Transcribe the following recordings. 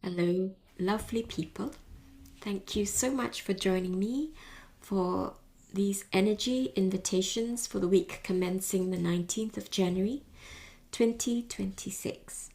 Hello, lovely people. Thank you so much for joining me for these energy invitations for the week commencing the 19th of January 2026.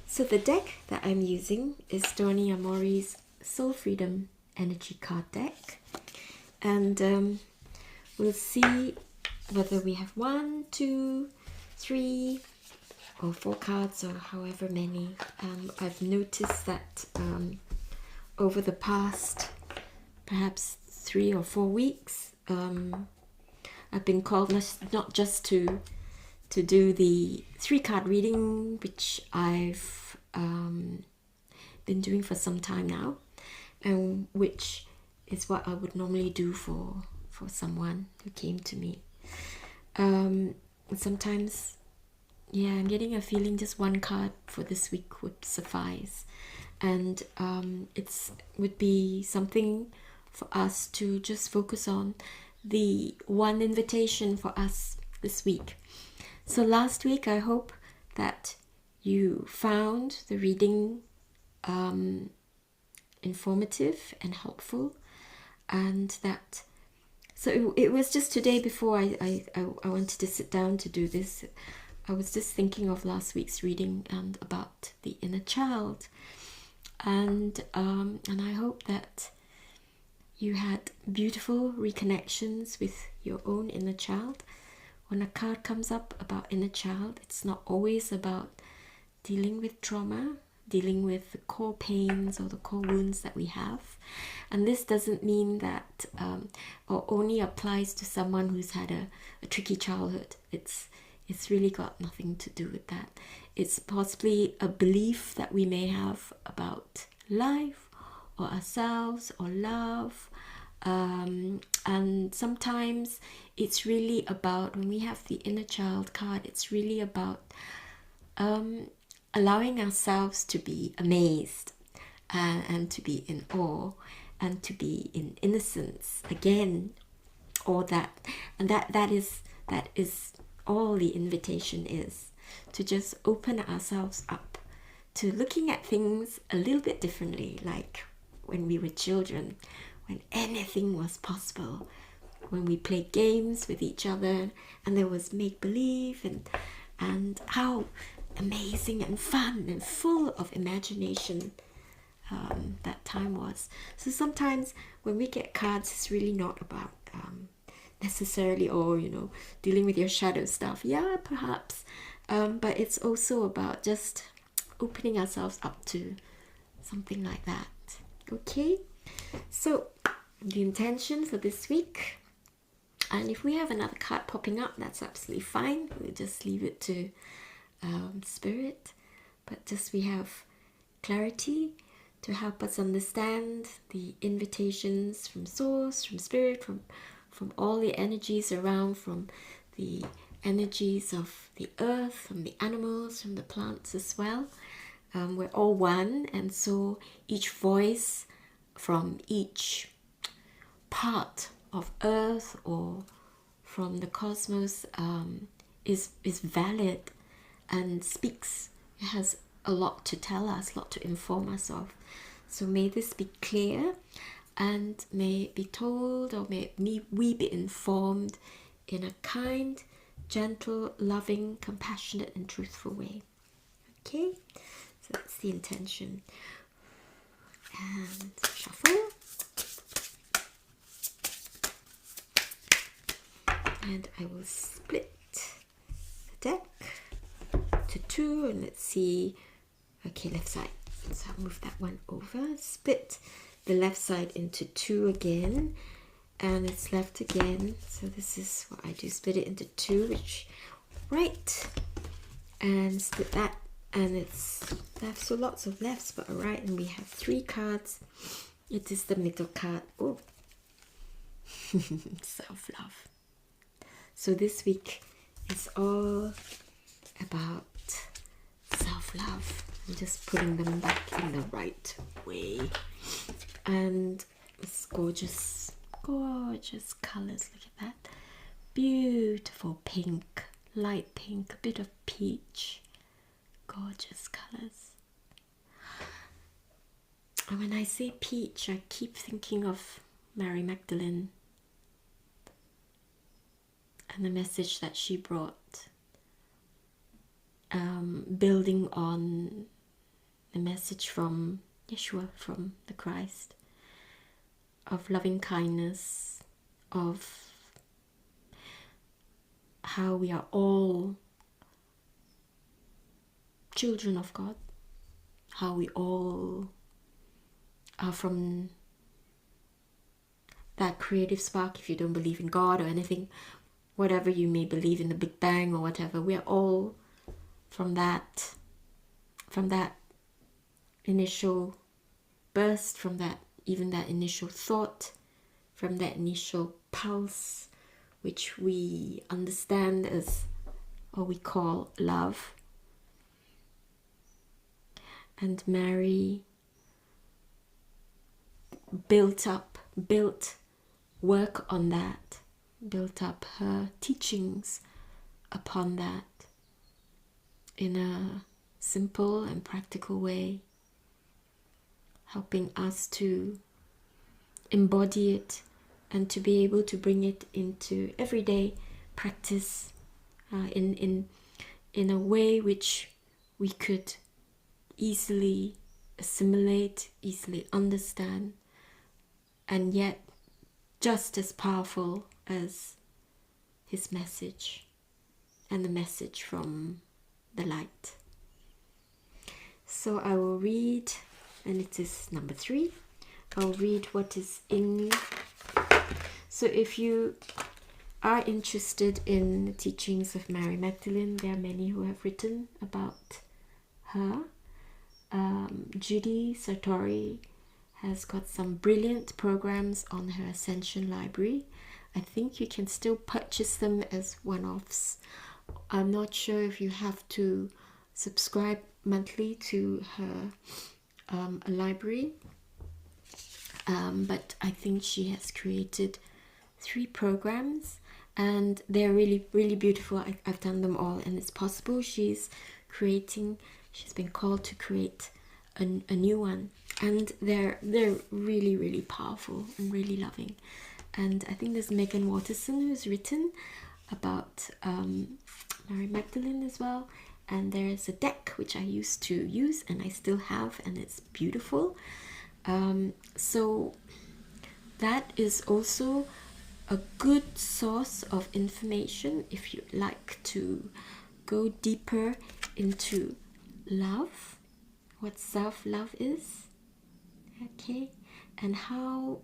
So the deck that I'm using is Dorni Amori's Soul Freedom Energy card deck. And we'll see whether we have 1, 2, 3, or 4 cards or however many. I've noticed that over the past perhaps 3 or 4 weeks, I've been called not just to do the 3-card reading, which I've been doing for some time now, and which is what I would normally do for someone who came to me. Sometimes, yeah, I'm getting a feeling just 1 card for this week would suffice. And it would be something for us to just focus on the one invitation for us this week. So last week, I hope that you found the reading informative and helpful, and that so it was just today before I wanted to sit down to do this. I was just thinking of last week's reading and about the inner child, and I hope that you had beautiful reconnections with your own inner child. When a card comes up about inner child, it's not always about dealing with trauma, dealing with the core pains or the core wounds that we have. And this doesn't mean that or only applies to someone who's had a tricky childhood. It's really got nothing to do with that. It's possibly a belief that we may have about life or ourselves or love. And sometimes it's really about, when we have the inner child card, it's really about allowing ourselves to be amazed and to be in awe and to be in innocence again, or that, and that is all the invitation is, to just open ourselves up to looking at things a little bit differently, like when we were children, when anything was possible, when we played games with each other and there was make-believe, and how amazing and fun and full of imagination that time was. So sometimes when we get cards, it's really not about necessarily, or dealing with your shadow stuff, yeah, perhaps, but it's also about just opening ourselves up to something like that. Okay, so the intention for this week, and if we have another card popping up, that's absolutely fine. We'll just leave it to spirit, but just we have clarity to help us understand the invitations from source, from spirit, from all the energies around, from the energies of the earth, from the animals, from the plants as well. We're all one, and so each voice from each part of earth or from the cosmos is valid and speaks. It has a lot to tell us, a lot to inform us of. So may this be clear, and may it be told, or may we be informed in a kind, gentle, loving, compassionate and truthful way. Okay, so that's the intention. And shuffle. And I will split the deck to 2, and let's see. Okay, left side. So I'll move that one over. Split the left side into 2 again, and it's left again. So this is what I do: split it into 2, which right, and split that, and it's left. So lots of lefts, but all right. And we have 3 cards. It is the middle card. Oh, self-love. So this week is all about self-love. I'm just putting them back in the right way. And it's gorgeous, gorgeous colors. Look at that. Beautiful pink, light pink, a bit of peach. Gorgeous colors. And when I say peach, I keep thinking of Mary Magdalene and the message that she brought, building on the message from Yeshua, from the Christ, of loving kindness, of how we are all children of God, how we all are from that creative spark. If you don't believe in God or anything, whatever you may believe in, the Big Bang or whatever, we are all from that initial burst, from that, even that initial thought, from that initial pulse, which we understand as, or we call, love. And Mary built work on that, built up her teachings upon that in a simple and practical way, helping us to embody it and to be able to bring it into everyday practice in a way which we could easily assimilate, easily understand, and yet just as powerful as his message and the message from the light. So I will read, and it is number 3. I'll read what is in. So if you are interested in the teachings of Mary Magdalene, there are many who have written about her. Judy Sartori has got some brilliant programs on her Ascension Library. I think you can still purchase them as one-offs. I'm not sure if you have to subscribe monthly to her library, but I think she has created 3 programs, and they're really, really beautiful. I've done them all, and it's possible she's been called to create a new one, and they're really, really powerful and really loving. And I think there's Megan Watterson who's written about Mary Magdalene as well, and there's a deck which I used to use and I still have, and it's beautiful. So that is also a good source of information if you'd like to go deeper into love, what self-love is, okay, and how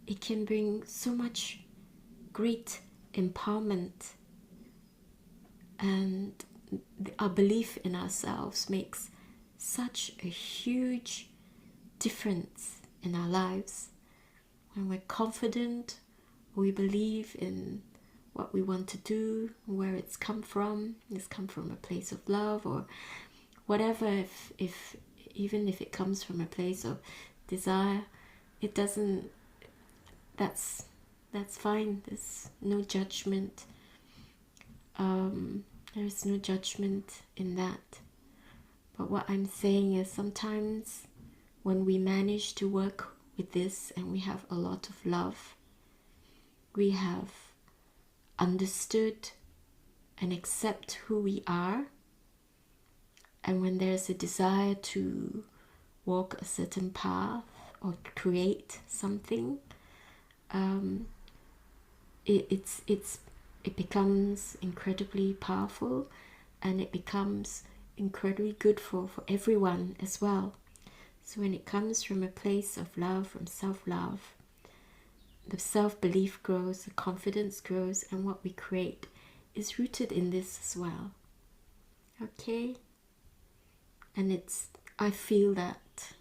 it can bring so much great empowerment, and our belief in ourselves makes such a huge difference in our lives. When we're confident, we believe in what we want to do, where it's come from a place of love or whatever. If even if it comes from a place of desire, it doesn't, that's fine. There's no judgment. There is no judgment in that. But what I'm saying is, sometimes when we manage to work with this and we have a lot of love, we have understood and accept who we are, and when there's a desire to walk a certain path or create something, it becomes incredibly powerful, and it becomes incredibly good for everyone as well. So when it comes from a place of love, from self-love, the self-belief grows, the confidence grows, and what we create is rooted in this as well. Okay? And I feel that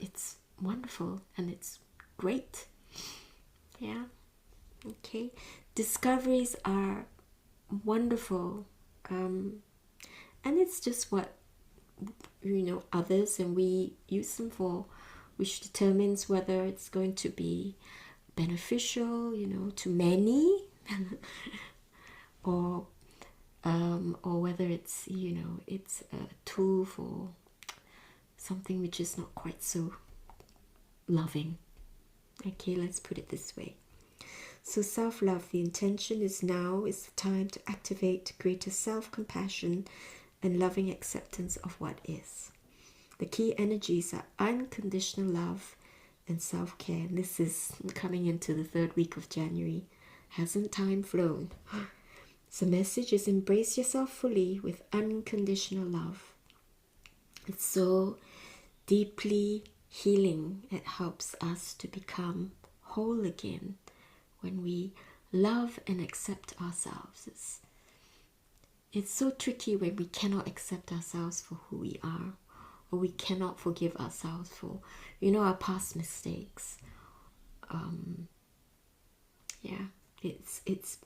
it's wonderful and it's great. Yeah? Okay? Discoveries are wonderful. And it's just what, others and we use them for, which determines whether it's going to be beneficial, to many, or whether it's, it's a tool for something which is not quite so loving. Okay, let's put it this way. So self-love, the intention is now is the time to activate greater self-compassion and loving acceptance of what is. The key energies are unconditional love and self-care. And this is coming into the 3rd week of January. Hasn't time flown? So the message is embrace yourself fully with unconditional love. It's so deeply healing. It helps us to become whole again when we love and accept ourselves. It's so tricky when we cannot accept ourselves for who we are, or we cannot forgive ourselves for, our past mistakes. It's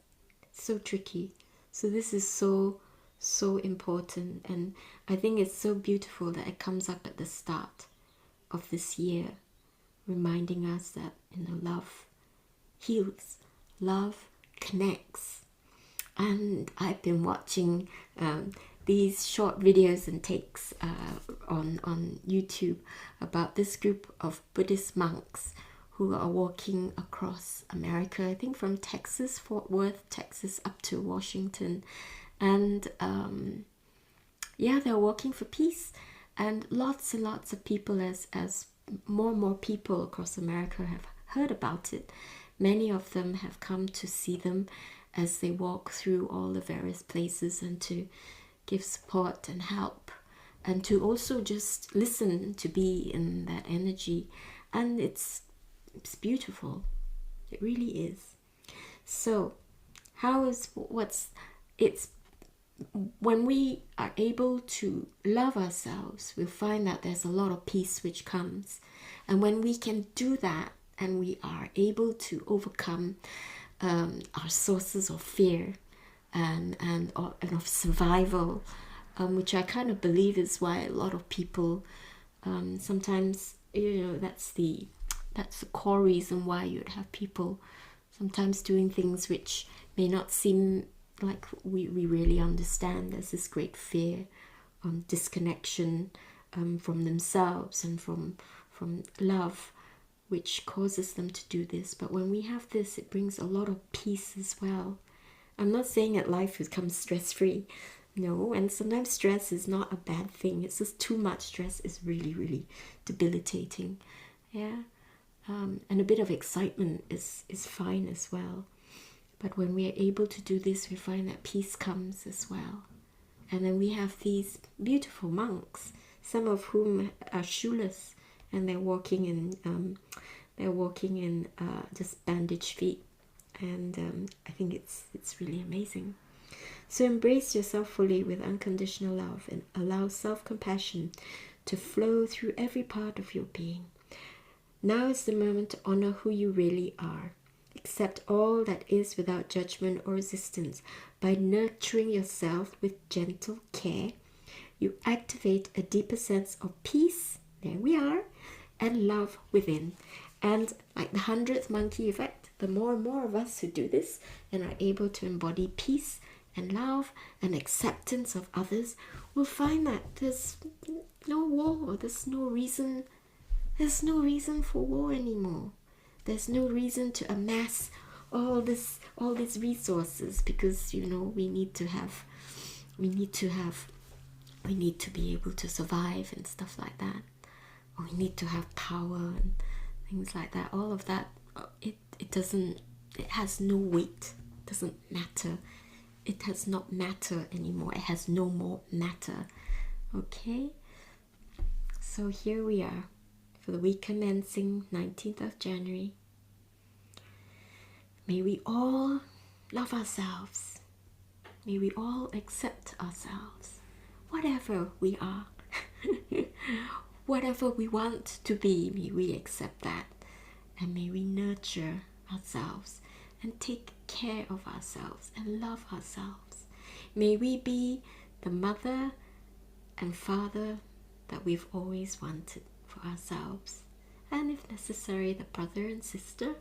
so tricky. So this is so important, and I think it's so beautiful that it comes up at the start of this year, reminding us that love heals, love connects. And I've been watching these short videos and takes on YouTube about this group of Buddhist monks who are walking across America, I think from Texas, Fort Worth, Texas, up to Washington. And they're walking for peace. And lots of people, as more and more people across America have heard about it, many of them have come to see them as they walk through all the various places, and to give support and help, and to also just listen, to be in that energy. And it's beautiful. It really is. So when we are able to love ourselves, we'll find that there's a lot of peace which comes. And when we can do that, and we are able to overcome our sources of fear and of survival, which I kind of believe is why a lot of people sometimes, that's the core reason why you'd have people sometimes doing things which may not seem like we really understand. There's this great fear, disconnection from themselves and from love, which causes them to do this. But when we have this, it brings a lot of peace as well. I'm not saying that life becomes stress-free. No, and sometimes stress is not a bad thing. It's just too much stress is really, really debilitating. Yeah. And a bit of excitement is fine as well. But when we are able to do this, we find that peace comes as well. And then we have these beautiful monks, some of whom are shoeless, and they're walking in just bandaged feet. And I think it's really amazing. So embrace yourself fully with unconditional love, and allow self-compassion to flow through every part of your being. Now is the moment to honor who you really are. Accept all that is without judgment or resistance. By nurturing yourself with gentle care, you activate a deeper sense of peace, there we are, and love within. And like the 100th monkey effect, the more and more of us who do this and are able to embody peace and love and acceptance of others, will find that there's no war, there's no reason for war anymore. There's no reason to amass all these resources, because we need to be able to survive and stuff like that. Or we need to have power and things like that. All of that, it has no weight. It doesn't matter. It does not matter anymore. It has no more matter. Okay? So here we are for the week commencing 19th of January. May we all love ourselves. May we all accept ourselves, whatever we are. Whatever we want to be, may we accept that. And may we nurture ourselves and take care of ourselves and love ourselves. May we be the mother and father that we've always wanted for ourselves. And if necessary, the brother and sister,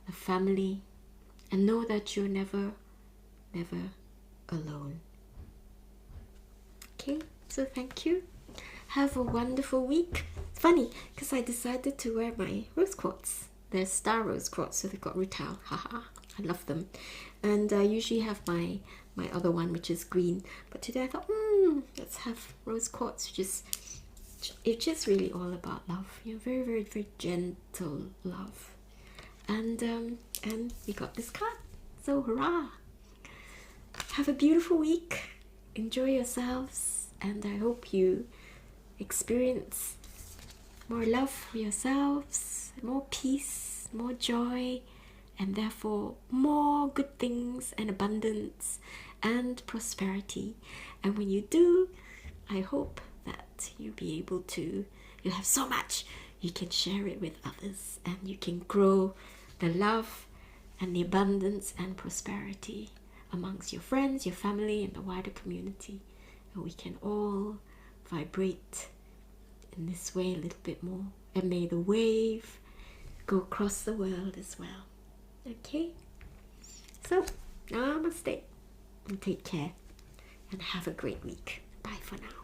the family. And know that you're never, never alone. Okay, so thank you. Have a wonderful week. funny because I decided to wear my rose quartz. They're star rose quartz, so they've got retail. Haha, I love them. And I usually have my other one, which is green. But today I thought, let's have rose quartz. It's just really all about love. Very, very, very gentle love. And we got this card. So hurrah! Have a beautiful week. Enjoy yourselves, and I hope you experience more love for yourselves, more peace, more joy, and therefore more good things and abundance and prosperity. And when you do, I hope that you'll be able to, you'll have so much, you can share it with others, and you can grow the love and the abundance and prosperity amongst your friends, your family, and the wider community. And we can all vibrate in this way a little bit more. And may the wave go across the world as well. Okay? So, namaste. And take care. And have a great week. Bye for now.